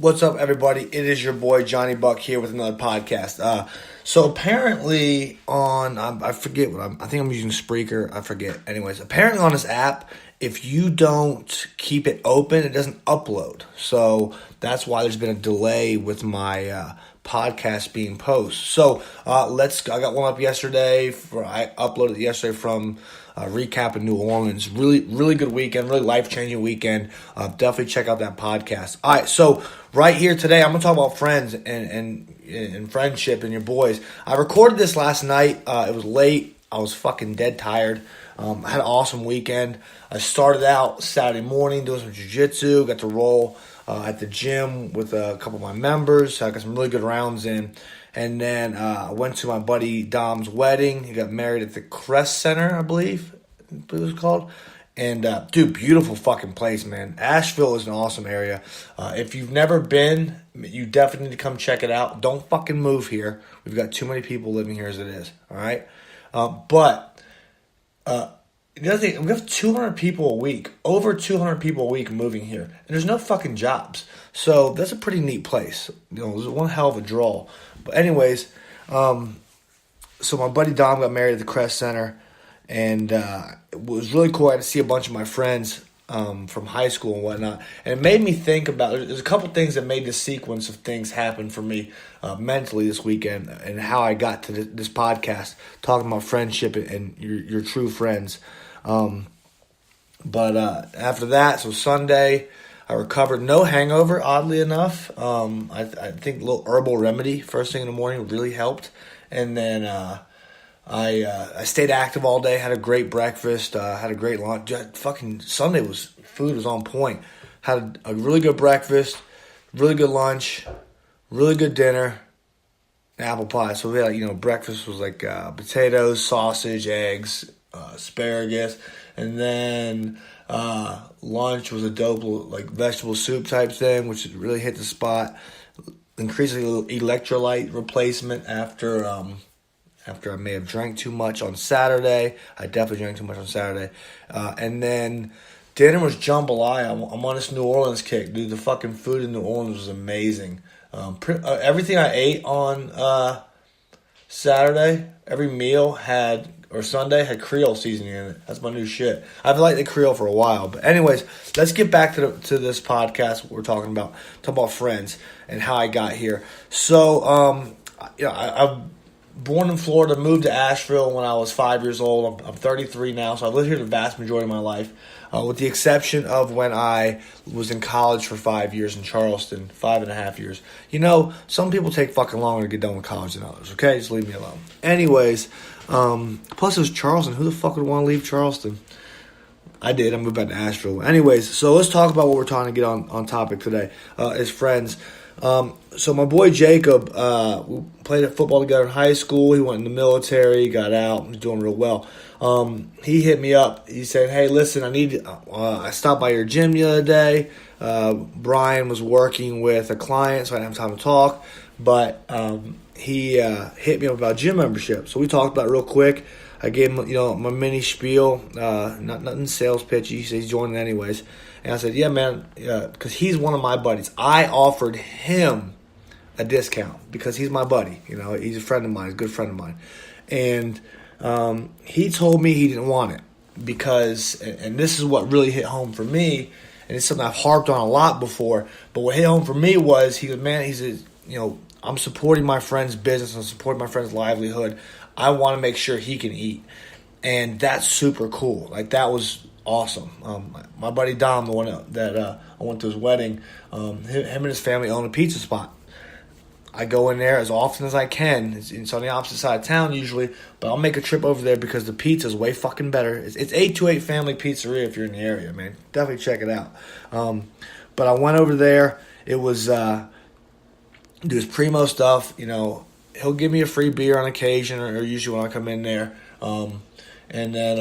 What's up, everybody? It is your boy Johnny Buck here with another podcast. So apparently I forget I think I'm using Spreaker. I forget. Anyways, apparently on this app, if you don't keep it open, it doesn't upload. So that's why there's been a delay with my podcast being posted. So I got one up yesterday. I uploaded it yesterday from recap in New Orleans. Really good weekend. Really life-changing weekend. Definitely check out that podcast. All right, so right here today, I'm going to talk about friends and friendship and your boys. I recorded this last night. It was late. I was fucking dead tired. I had an awesome weekend. I started out Saturday morning doing some jiu-jitsu. Got to roll at the gym with a couple of my members. I got some really good rounds in. And then I went to my buddy Dom's wedding. He got married at the Crest Center, I believe it was called. And, dude, beautiful fucking place, man. Asheville is an awesome area. If you've never been, you definitely need to come check it out. Don't fucking move here. We've got too many people living here as it is, all right? But the other thing, we have 200 people a week, over 200 people a week moving here. And there's no fucking jobs. So that's a pretty neat place. You know, it was one hell of a draw. But anyways, so my buddy Dom got married at the Crest Center. And it was really cool. I had to see a bunch of my friends from high school and whatnot. And it made me think about, there's a couple things that made this sequence of things happen for me mentally this weekend and how I got to this podcast, talking about friendship and your true friends. But after that, so Sunday, I recovered. No hangover, oddly enough. I think a little herbal remedy first thing in the morning really helped. And then I stayed active all day, had a great breakfast, had a great lunch. Fucking Sunday food was on point. Had a really good breakfast, really good lunch, really good dinner, and apple pie. So we had, breakfast was like potatoes, sausage, eggs, asparagus, and then lunch was a dope like vegetable soup type thing, which really hit the spot. Increasing electrolyte replacement after I may have drank too much on Saturday. I definitely drank too much on Saturday. And then dinner was jambalaya. I'm on this New Orleans kick. Dude, the fucking food in New Orleans was amazing. Everything I ate on Saturday, every meal Sunday had Creole seasoning in it. That's my new shit. I've liked the Creole for a while. But anyways, let's get back to this podcast. What we're talking about friends and how I got here. So, I've born in Florida, moved to Asheville when I was 5 years old. I'm 33 now, so I've lived here the vast majority of my life, with the exception of when I was in college for 5 years in Charleston, 5.5 years. Some people take fucking longer to get done with college than others, okay? Just leave me alone. Anyways, plus it was Charleston. Who the fuck would want to leave Charleston? I did. I moved back to Asheville. Anyways, so let's talk about what we're trying to get on topic today, as friends. So my boy Jacob, we played football together in high school. He went in the military, got out, he's doing real well. He hit me up. He said, "Hey, listen, I stopped by your gym the other day. Brian was working with a client, so I didn't have time to talk. But he hit me up about gym membership. So we talked about it real quick. I gave him, my mini spiel, nothing sales pitch. He said he's joining anyways. And I said, yeah, man, because he's one of my buddies. I offered him a discount because he's my buddy. He's a friend of mine, a good friend of mine. And he told me he didn't want it because, and this is what really hit home for me, and it's something I've harped on a lot before, but what hit home for me was, he said, I'm supporting my friend's business, I'm supporting my friend's livelihood. I want to make sure he can eat. And that's super cool. Like, that was awesome. My buddy Dom, the one that I went to his wedding, him and his family own a pizza spot. I go in there as often as I can. It's on the opposite side of town usually, but I'll make a trip over there because the pizza is way fucking better. It's 828 Family Pizzeria if you're in the area, man. Definitely check it out. But I went over there. It was do his primo stuff. He'll give me a free beer on occasion, or usually when I come in there. And then,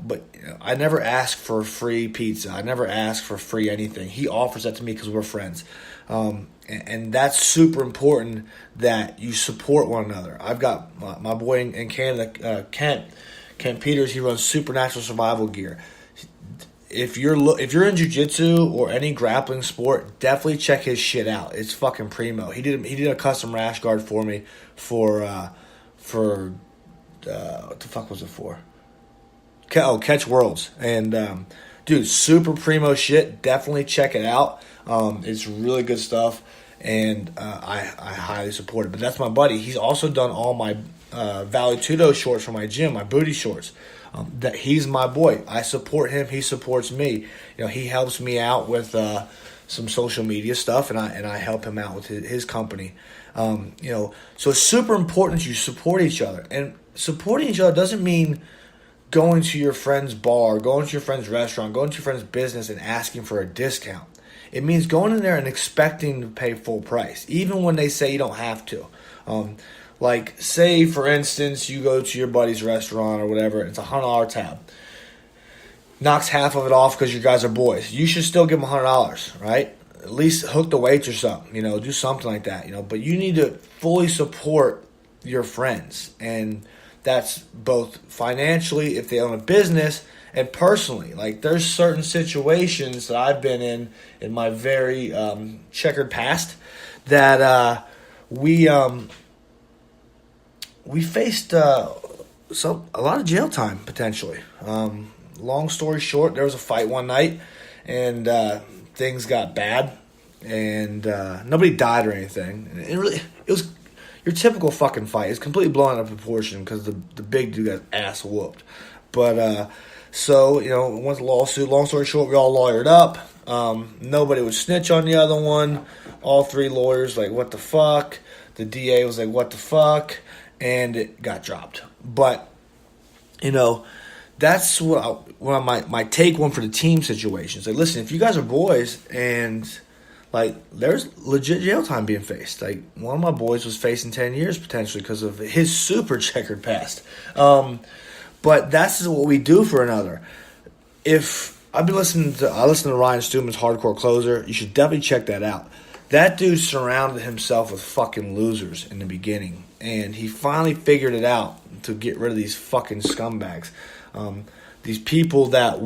but I never ask for free pizza. I never ask for free anything. He offers that to me because we're friends. And that's super important that you support one another. I've got my boy in Canada, Kent Peters. He runs Supernatural Survival Gear. if you're in jiu-jitsu or any grappling sport, definitely check his shit out. It's fucking primo. He did a custom rash guard for me for what the fuck was it for? Catch Worlds. And dude, super primo shit. Definitely check it out. It's really good stuff, and I highly support it. But that's my buddy. He's also done all my Vale Tudo shorts for my gym, my booty shorts. That he's my boy. I support him. He supports me. He helps me out with some social media stuff, and I help him out with his company. So it's super important you support each other. And supporting each other doesn't mean going to your friend's bar, going to your friend's restaurant, going to your friend's business and asking for a discount. It means going in there and expecting to pay full price, even when they say you don't have to. Like, say, for instance, you go to your buddy's restaurant or whatever, it's a $100 tab. Knocks half of it off because you guys are boys. You should still give them $100, right? At least hook the weights or something, do something like that, But you need to fully support your friends, and that's both financially if they own a business and personally. Like, there's certain situations that I've been in my very checkered past that we faced a lot of jail time potentially. Long story short, there was a fight one night, and things got bad, and nobody died or anything. It was your typical fucking fight. It's completely blown out of proportion because the big dude got ass whooped. But so it went to lawsuit. Long story short, we all lawyered up. Nobody would snitch on the other one. All three lawyers like, what the fuck? The DA was like, what the fuck? And it got dropped. But that's what my take one for the team situations. Like, listen, if you guys are boys and there's legit jail time being faced. Like, one of my boys was facing 10 years potentially because of his super checkered past. But that's what we do for another. If I listen to Ryan Stewman's Hardcore Closer, you should definitely check that out. That dude surrounded himself with fucking losers in the beginning, and he finally figured it out to get rid of these fucking scumbags. These people that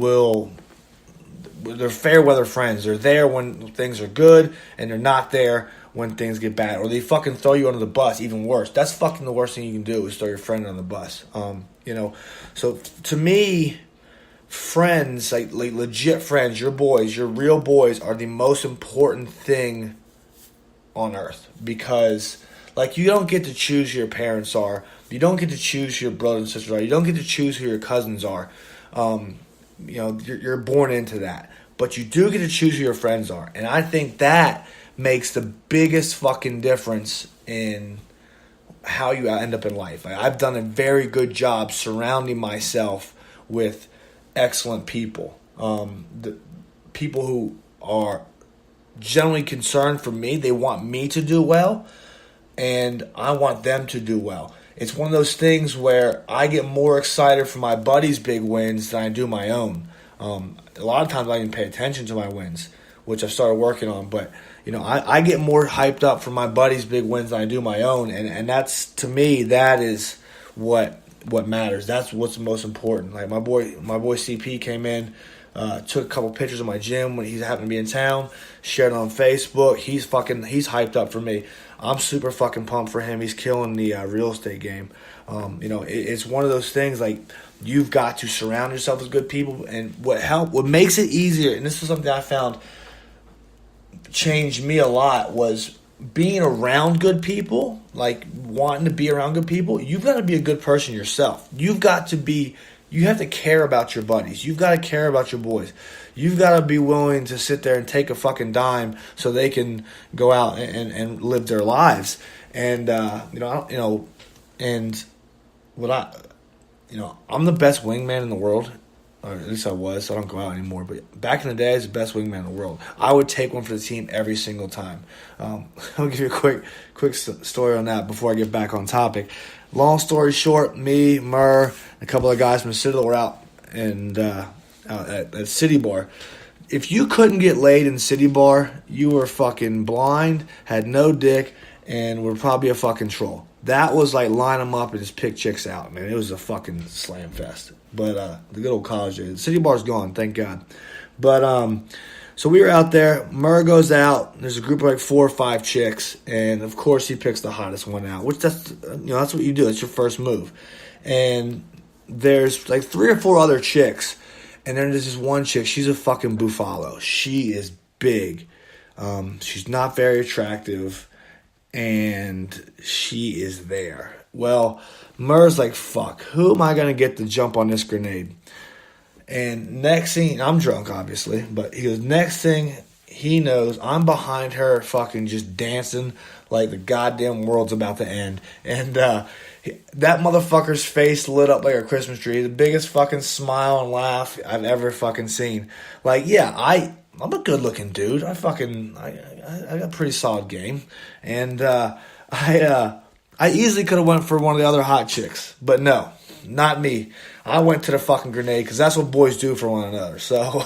they're fair weather friends. They're there when things are good, and they're not there when things get bad. Or they fucking throw you under the bus, even worse. That's fucking the worst thing you can do is throw your friend on the bus. So to me, friends, like legit friends, your boys, your real boys are the most important thing on earth, because you don't get to choose who your parents are. You don't get to choose who your brothers and sisters are. You don't get to choose who your cousins are. You're born into that. But you do get to choose who your friends are. And I think that makes the biggest fucking difference in how you end up in life. I've done a very good job surrounding myself with excellent people. The people who are generally concerned for me. They want me to do well, and I want them to do well. It's one of those things where I get more excited for my buddies' big wins than I do my own. A lot of times I even pay attention to my wins, which I've started working on. But, I get more hyped up for my buddies' big wins than I do my own. And that's, to me, that is what matters. That's what's most important. Like, my boy CP came in, took a couple pictures of my gym when he happened to be in town, shared it on Facebook. He's hyped up for me. I'm super fucking pumped for him. He's killing the real estate game. It's one of those things, like, you've got to surround yourself with good people. And what makes it easier, and this is something I found changed me a lot, was being around good people, like wanting to be around good people. You've got to be a good person yourself. You have to care about your buddies. You've got to care about your boys. You've got to be willing to sit there and take a fucking dime so they can go out and live their lives. And I'm the best wingman in the world, or at least I was. So I don't go out anymore. But back in the day, I was the best wingman in the world. I would take one for the team every single time. I'll give you a quick story on that before I get back on topic. Long story short, me, Murr, a couple of guys from Citadel were out at City Bar. If you couldn't get laid in City Bar, you were fucking blind, had no dick, and were probably a fucking troll. That was like line them up and just pick chicks out, man. It was a fucking slam fest. But the good old college days. City Bar's gone, thank God. But so we were out there. Murr goes out. There's a group of like 4 or 5 chicks, and of course he picks the hottest one out. Which that's that's what you do. It's your first move. And there's like 3 or 4 other chicks, and then there's this one chick. She's a fucking buffalo. She is big. She's not very attractive, and she is there. Well, Murr's like, fuck, who am I going to get to jump on this grenade? And next thing, I'm drunk, obviously, but he goes, next thing he knows, I'm behind her fucking just dancing like the goddamn world's about to end. And that motherfucker's face lit up like a Christmas tree. The biggest fucking smile and laugh I've ever fucking seen. Like, yeah, I'm a good-looking dude. I got a pretty solid game. And I easily could have went for one of the other hot chicks. But no, not me. I went to the fucking grenade because that's what boys do for one another. So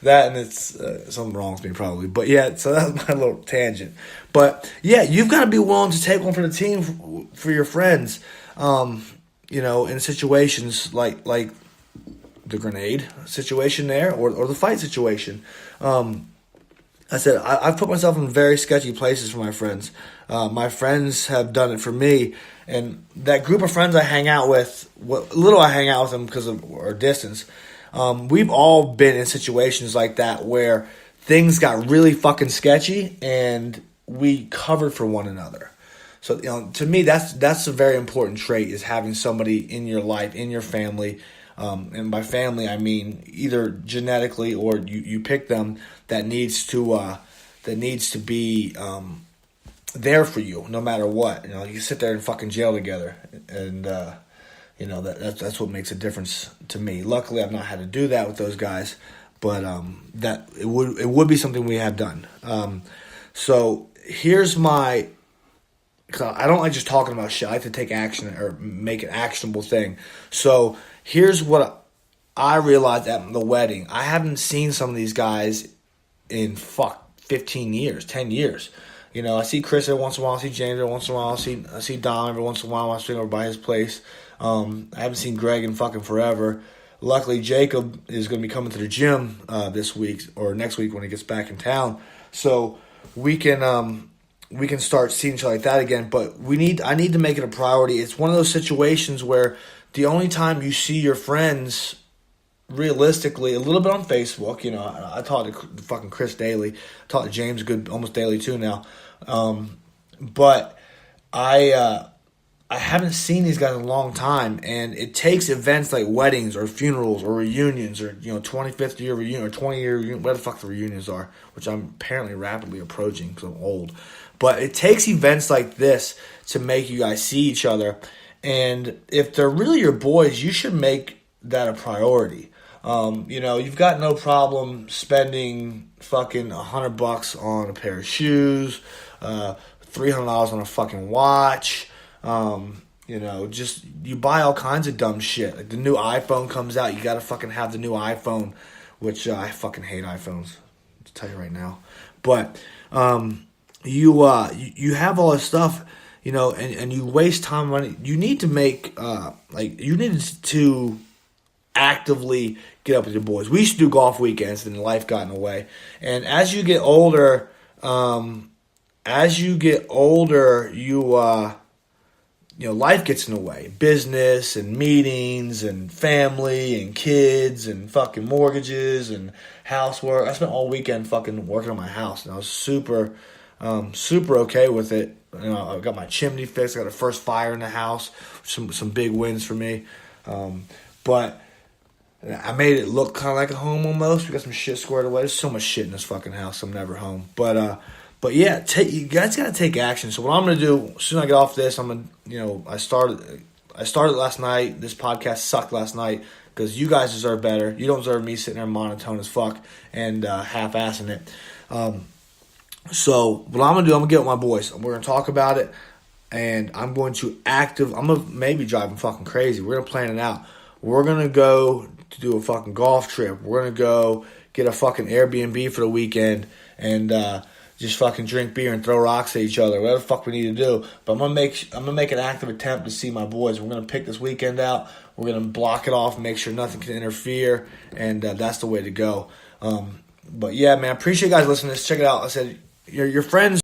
that, and it's something wrong with me probably. But yeah, so that was my little tangent. But yeah, you've got to be willing to take one for the team for your friends. In situations like the grenade situation there or the fight situation. I said, I've put myself in very sketchy places for my friends. My friends have done it for me. And that group of friends I hang out with, what little I hang out with them because of our distance, we've all been in situations like that where things got really fucking sketchy and we covered for one another. So, to me, that's a very important trait, is having somebody in your life, in your family, and by family I mean either genetically or you pick them that needs to be there for you no matter what. You sit there in fucking jail together, and that's what makes a difference to me. Luckily, I've not had to do that with those guys, but that it would be something we have done. So here's my. Cause I don't like just talking about shit. I like to take action or make an actionable thing. So here's what I realized at the wedding. I haven't seen some of these guys in 15 years, 10 years. I see Chris every once in a while. I see James every once in a while. I see Dom every once in a while. I swing over by his place. I haven't seen Greg in fucking forever. Luckily, Jacob is going to be coming to the gym this week or next week when he gets back in town. So we can start seeing shit like that again. But I need to make it a priority. It's one of those situations where the only time you see your friends realistically, a little bit on Facebook, I talk to fucking Chris daily. I talk to James almost daily too now. But I haven't seen these guys in a long time, and it takes events like weddings or funerals or reunions or 25th year reunion or 20-year reunion, whatever the fuck the reunions are, which I'm apparently rapidly approaching because I'm old. But it takes events like this to make you guys see each other, and if they're really your boys, you should make that a priority. You've got no problem spending fucking $100 on a pair of shoes, $300 on a fucking watch. Just you buy all kinds of dumb shit. Like the new iPhone comes out, you gotta fucking have the new iPhone, which I fucking hate iPhones. To tell you right now, but you have all this stuff, and you waste time and money. You need to make you need to actively get up with your boys. We used to do golf weekends, and life got in the way. And as you get older, life gets in the way. Business and meetings and family and kids and fucking mortgages and housework. I spent all weekend fucking working on my house, and I was super okay with it. I got my chimney fixed. I got a first fire in the house. Some big wins for me. But I made it look kind of like a home almost. We got some shit squared away. There's so much shit in this fucking house. I'm never home. But yeah, you guys got to take action. So what I'm going to do, as soon as I get off this, I started last night. This podcast sucked last night because you guys deserve better. You don't deserve me sitting there monotone as fuck and half-assing it. So what I'm going to do, I'm going to get with my boys. We're going to talk about it, and I'm going to maybe drive them fucking crazy. We're going to plan it out. We're going to go to do a fucking golf trip. We're going to go get a fucking Airbnb for the weekend and just fucking drink beer and throw rocks at each other. Whatever the fuck we need to do. But I'm gonna make an active attempt to see my boys. We're gonna pick this weekend out. We're gonna block it off, make sure nothing can interfere, and that's the way to go. But yeah, man, appreciate you guys listening to this. Check it out. I said your friends